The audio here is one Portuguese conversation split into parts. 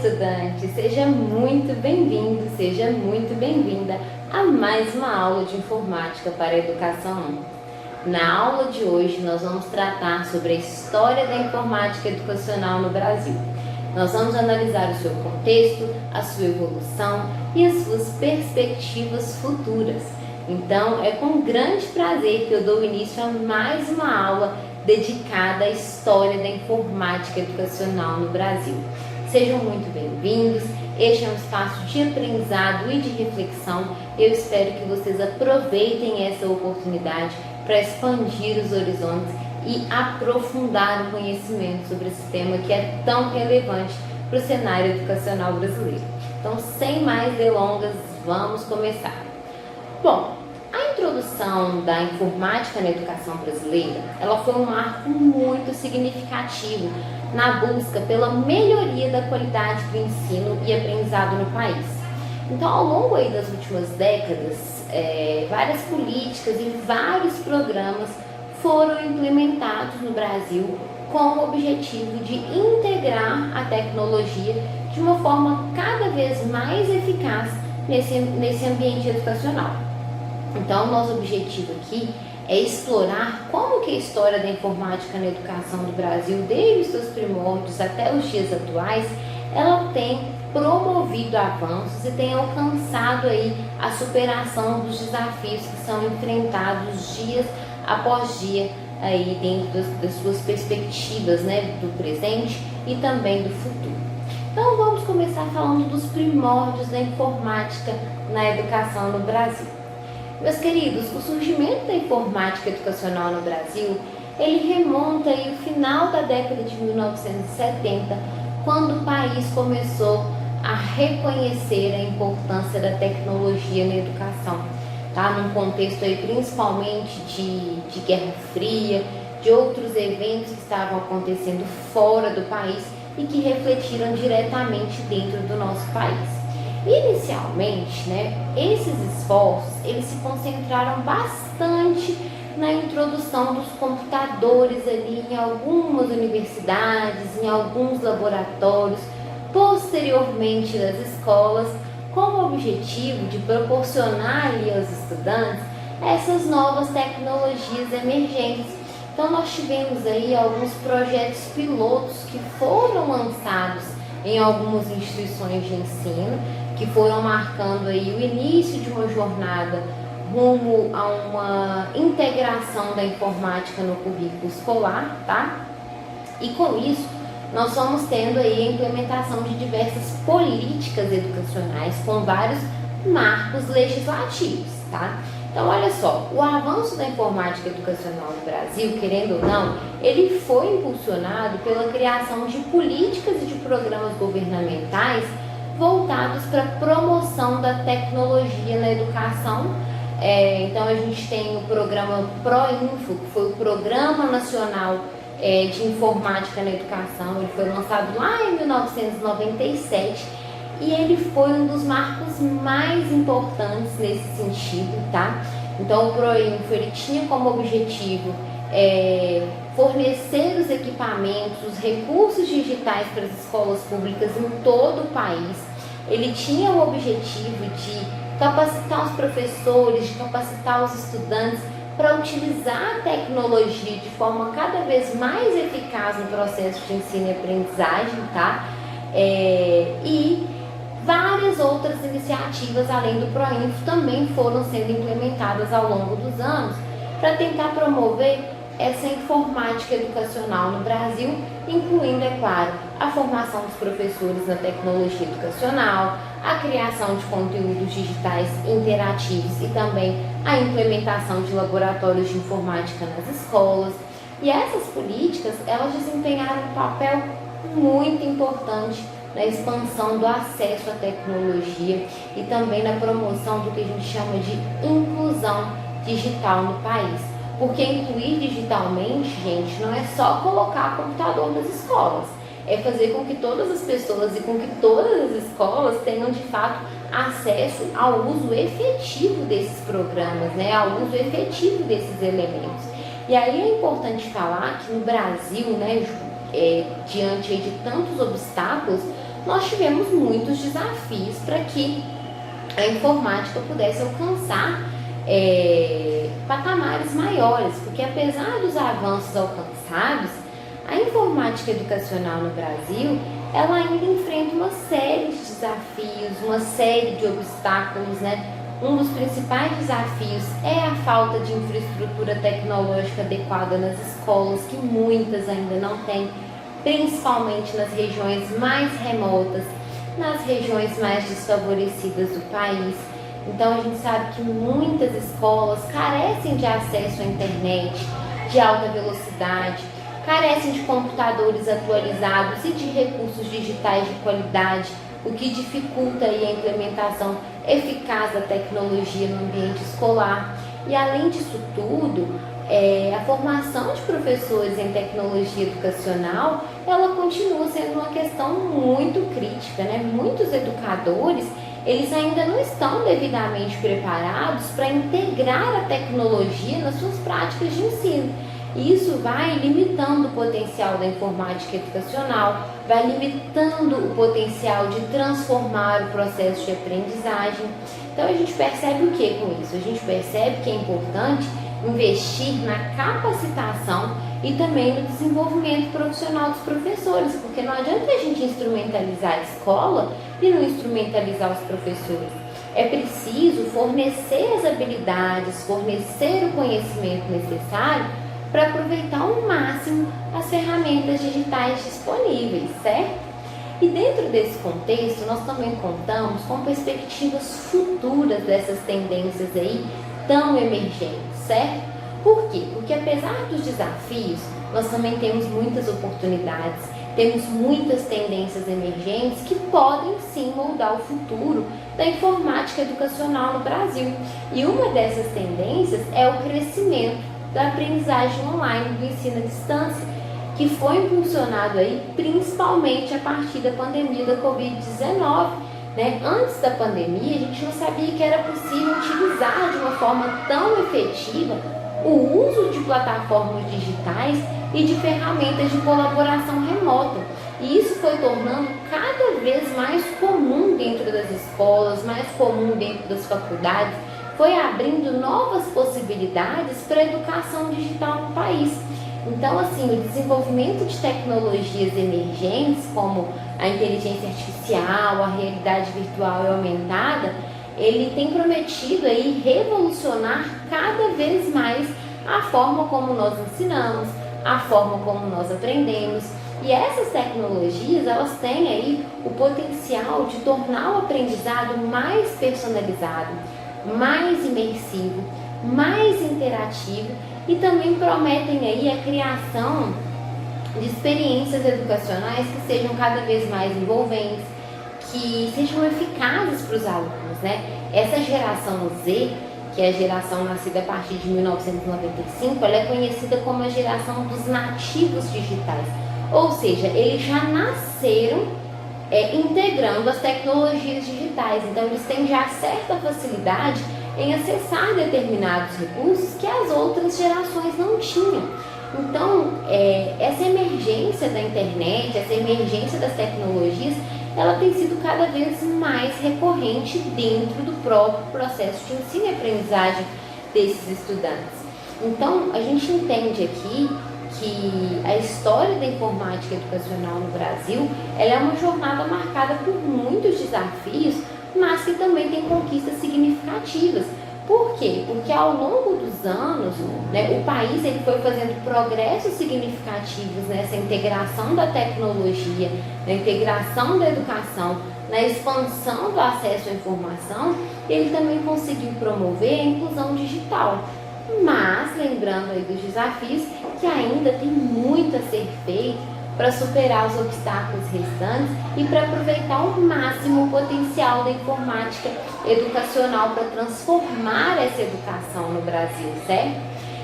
estudante! Seja muito bem-vindo, seja muito bem-vinda a mais uma aula de Informática para a Educação 1. Na aula de hoje, nós vamos tratar sobre a história da informática educacional no Brasil. Nós vamos analisar o seu contexto, a sua evolução e as suas perspectivas futuras. Então, é com grande prazer que eu dou início a mais uma aula dedicada à história da informática educacional no Brasil. Sejam muito bem-vindos, este é um espaço de aprendizado e de reflexão. Eu espero que vocês aproveitem essa oportunidade para expandir os horizontes e aprofundar o conhecimento sobre esse tema que é tão relevante para o cenário educacional brasileiro. Então, sem mais delongas, vamos começar. Bom, a introdução da informática na educação brasileira, ela foi um marco muito significativo na busca pela melhoria da qualidade do ensino e aprendizado no país. Então, ao longo das últimas décadas, várias políticas e vários programas foram implementados no Brasil com o objetivo de integrar a tecnologia de uma forma cada vez mais eficaz nesse ambiente educacional. Então, o nosso objetivo aqui é explorar como que a história da informática na educação do Brasil, desde os seus primórdios até os dias atuais, ela tem promovido avanços e tem alcançado aí a superação dos desafios que são enfrentados dias após dia aí dentro das suas perspectivas, né, do presente e também do futuro. Então, vamos começar falando dos primórdios da informática na educação no Brasil. Meus queridos, o surgimento da informática educacional no Brasil, ele remonta aí ao final da década de 1970, quando o país começou a reconhecer a importância da tecnologia na educação, tá? Num contexto aí principalmente de Guerra Fria, de outros eventos que estavam acontecendo fora do país e que refletiram diretamente dentro do nosso país. Inicialmente, esses esforços eles se concentraram bastante na introdução dos computadores ali em algumas universidades, em alguns laboratórios, posteriormente nas escolas, com o objetivo de proporcionar ali aos estudantes essas novas tecnologias emergentes. Então, nós tivemos aí alguns projetos pilotos que foram lançados em algumas instituições de ensino, que foram marcando aí o início de uma jornada rumo a uma integração da informática no currículo escolar, tá? E com isso, nós vamos tendo aí a implementação de diversas políticas educacionais com vários marcos legislativos, tá? Então, olha só, o avanço da informática educacional no Brasil, querendo ou não, ele foi impulsionado pela criação de políticas e de programas governamentais voltados para a promoção da tecnologia na educação. Então, a gente tem o programa PROINFO, que foi o Programa Nacional de Informática na Educação. Ele foi lançado lá em 1997 e ele foi um dos marcos mais importantes nesse sentido, tá? Então, o PROINFO, ele tinha como objetivo fornecer os equipamentos, os recursos digitais para as escolas públicas em todo o país. Ele tinha o objetivo de capacitar os professores, de capacitar os estudantes para utilizar a tecnologia de forma cada vez mais eficaz no processo de ensino e aprendizagem, tá? E várias outras iniciativas, além do PROINFO, também foram sendo implementadas ao longo dos anos para tentar promover essa informática educacional no Brasil, incluindo, é claro, a formação dos professores na tecnologia educacional, a criação de conteúdos digitais interativos e também a implementação de laboratórios de informática nas escolas. E essas políticas, elas desempenharam um papel muito importante na expansão do acesso à tecnologia e também na promoção do que a gente chama de inclusão digital no país. Porque incluir digitalmente, gente, não é só colocar computador nas escolas. É fazer com que todas as pessoas e com que todas as escolas tenham, de fato, acesso ao uso efetivo desses programas, ao uso efetivo desses elementos. E aí é importante falar que no Brasil, diante de tantos obstáculos, nós tivemos muitos desafios para que a informática pudesse alcançar patamares maiores, porque apesar dos avanços alcançados, a informática educacional no Brasil, ela ainda enfrenta uma série de desafios, uma série de obstáculos, né? Um dos principais desafios é a falta de infraestrutura tecnológica adequada nas escolas, que muitas ainda não têm, principalmente nas regiões mais remotas, nas regiões mais desfavorecidas do país. Então a gente sabe que muitas escolas carecem de acesso à internet de alta velocidade, carecem de computadores atualizados e de recursos digitais de qualidade, o que dificulta aí a implementação eficaz da tecnologia no ambiente escolar. E além disso tudo, a formação de professores em tecnologia educacional, ela continua sendo uma questão muito crítica, né? Muitos educadores, eles ainda não estão devidamente preparados para integrar a tecnologia nas suas práticas de ensino. Isso vai limitando o potencial da informática educacional, vai limitando o potencial de transformar o processo de aprendizagem. Então a gente percebe o que com isso? A gente percebe que é importante investir na capacitação e também no desenvolvimento profissional dos professores, porque não adianta a gente instrumentalizar a escola e não instrumentalizar os professores. É preciso fornecer as habilidades, fornecer o conhecimento necessário para aproveitar ao máximo as ferramentas digitais disponíveis, certo? E dentro desse contexto, nós também contamos com perspectivas futuras dessas tendências aí tão emergentes, certo? Por quê? Porque apesar dos desafios, nós também temos muitas oportunidades, temos muitas tendências emergentes que podem sim moldar o futuro da informática educacional no Brasil. E uma dessas tendências é o crescimento da aprendizagem online, do ensino à distância, que foi impulsionado aí principalmente a partir da pandemia da Covid-19. Né? Antes da pandemia, a gente não sabia que era possível utilizar de uma forma tão efetiva o uso de plataformas digitais e de ferramentas de colaboração remota. E isso foi tornando cada vez mais comum dentro das escolas, mais comum dentro das faculdades, foi abrindo novas possibilidades para a educação digital no país. Então, assim, o desenvolvimento de tecnologias emergentes, como a inteligência artificial, a realidade virtual e aumentada, ele tem prometido aí revolucionar cada vez mais a forma como nós ensinamos, a forma como nós aprendemos. E essas tecnologias, elas têm aí o potencial de tornar o aprendizado mais personalizado, mais imersivo, mais interativo e também prometem aí a criação de experiências educacionais que sejam cada vez mais envolventes, que sejam eficazes para os alunos, né? Essa geração Z, que é a geração nascida a partir de 1995, ela é conhecida como a geração dos nativos digitais, ou seja, eles já nasceram integrando as tecnologias digitais, então eles têm já certa facilidade em acessar determinados recursos que as outras gerações não tinham. Então, essa emergência da internet, essa emergência das tecnologias, ela tem sido cada vez mais recorrente dentro do próprio processo de ensino e aprendizagem desses estudantes. Então, a gente entende aqui que a história da informática educacional no Brasil, ela é uma jornada marcada por muitos desafios, mas que também tem conquistas significativas. Por quê? Porque ao longo dos anos, né, o país ele foi fazendo progressos significativos nessa integração da tecnologia, na integração da educação, na expansão do acesso à informação, e ele também conseguiu promover a inclusão digital. Mas, lembrando aí dos desafios, que ainda tem muito a ser feito para superar os obstáculos restantes e para aproveitar ao máximo o potencial da informática educacional para transformar essa educação no Brasil, certo?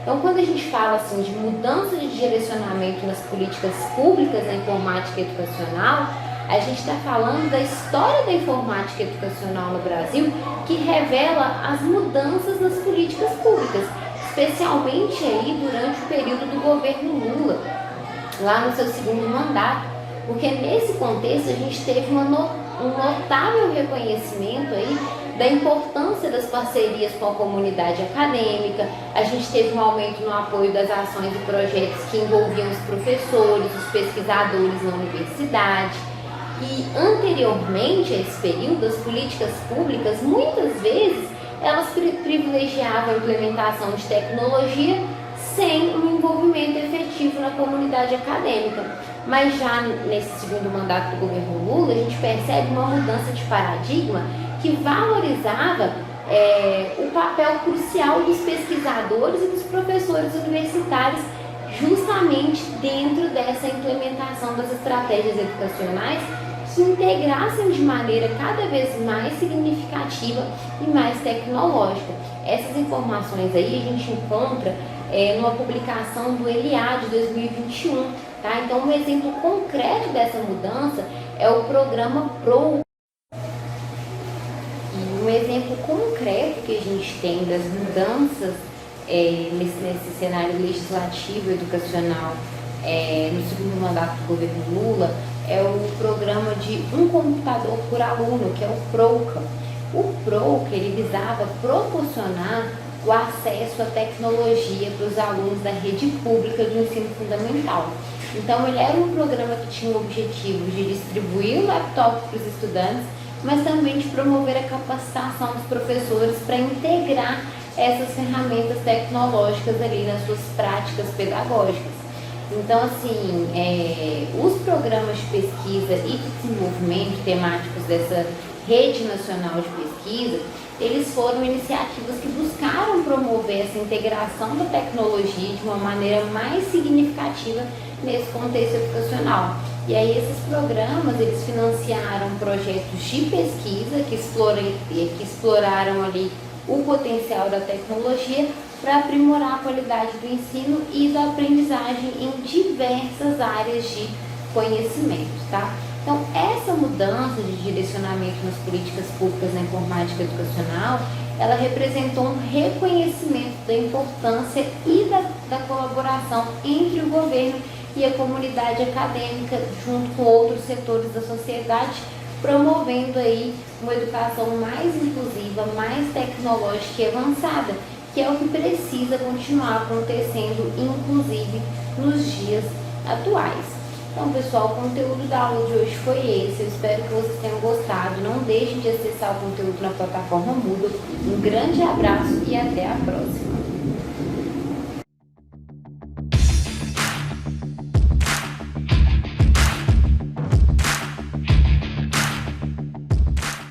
Então, quando a gente fala assim de mudança de direcionamento nas políticas públicas da informática educacional, a gente está falando da história da informática educacional no Brasil, que revela as mudanças nas políticas públicas, especialmente aí durante o período do governo Lula, lá no seu segundo mandato, Porque nesse contexto a gente teve um notável reconhecimento aí da importância das parcerias com a comunidade acadêmica. A gente teve um aumento no apoio das ações e projetos que envolviam os professores, os pesquisadores na universidade. E anteriormente a esse período, as políticas públicas, muitas vezes, elas privilegiavam a implementação de tecnologia sem um envolvimento efetivo na comunidade acadêmica. Mas já nesse segundo mandato do governo Lula, a gente percebe uma mudança de paradigma que valorizava o papel crucial dos pesquisadores e dos professores universitários justamente dentro dessa implementação das estratégias educacionais que integrassem de maneira cada vez mais significativa e mais tecnológica. Essas informações aí a gente encontra numa publicação do ELIA de 2021, tá? Então, um exemplo concreto dessa mudança é o programa PROUCA. E um exemplo concreto que a gente tem das mudanças nesse cenário legislativo educacional no segundo mandato do governo Lula é o programa de um computador por aluno, que é o PROUCA. O PROUCA, ele visava proporcionar o acesso à tecnologia para os alunos da rede pública de ensino fundamental. Então, ele era um programa que tinha o objetivo de distribuir o laptop para os estudantes, mas também de promover a capacitação dos professores para integrar essas ferramentas tecnológicas ali nas suas práticas pedagógicas. Então, assim, os programas de pesquisa e de desenvolvimento temáticos dessa Rede Nacional de Pesquisa, eles foram iniciativas que buscaram promover essa integração da tecnologia de uma maneira mais significativa nesse contexto educacional. E aí esses programas, eles financiaram projetos de pesquisa que exploraram ali o potencial da tecnologia para aprimorar a qualidade do ensino e da aprendizagem em diversas áreas de conhecimento, tá? Então, essa mudança de direcionamento nas políticas públicas na informática educacional, ela representou um reconhecimento da importância e da colaboração entre o governo e a comunidade acadêmica, junto com outros setores da sociedade, promovendo aí uma educação mais inclusiva, mais tecnológica e avançada, que é o que precisa continuar acontecendo, inclusive nos dias atuais. Então, pessoal, o conteúdo da aula de hoje foi esse. Eu espero que vocês tenham gostado. Não deixem de acessar o conteúdo na plataforma Moodle. Um grande abraço e até a próxima.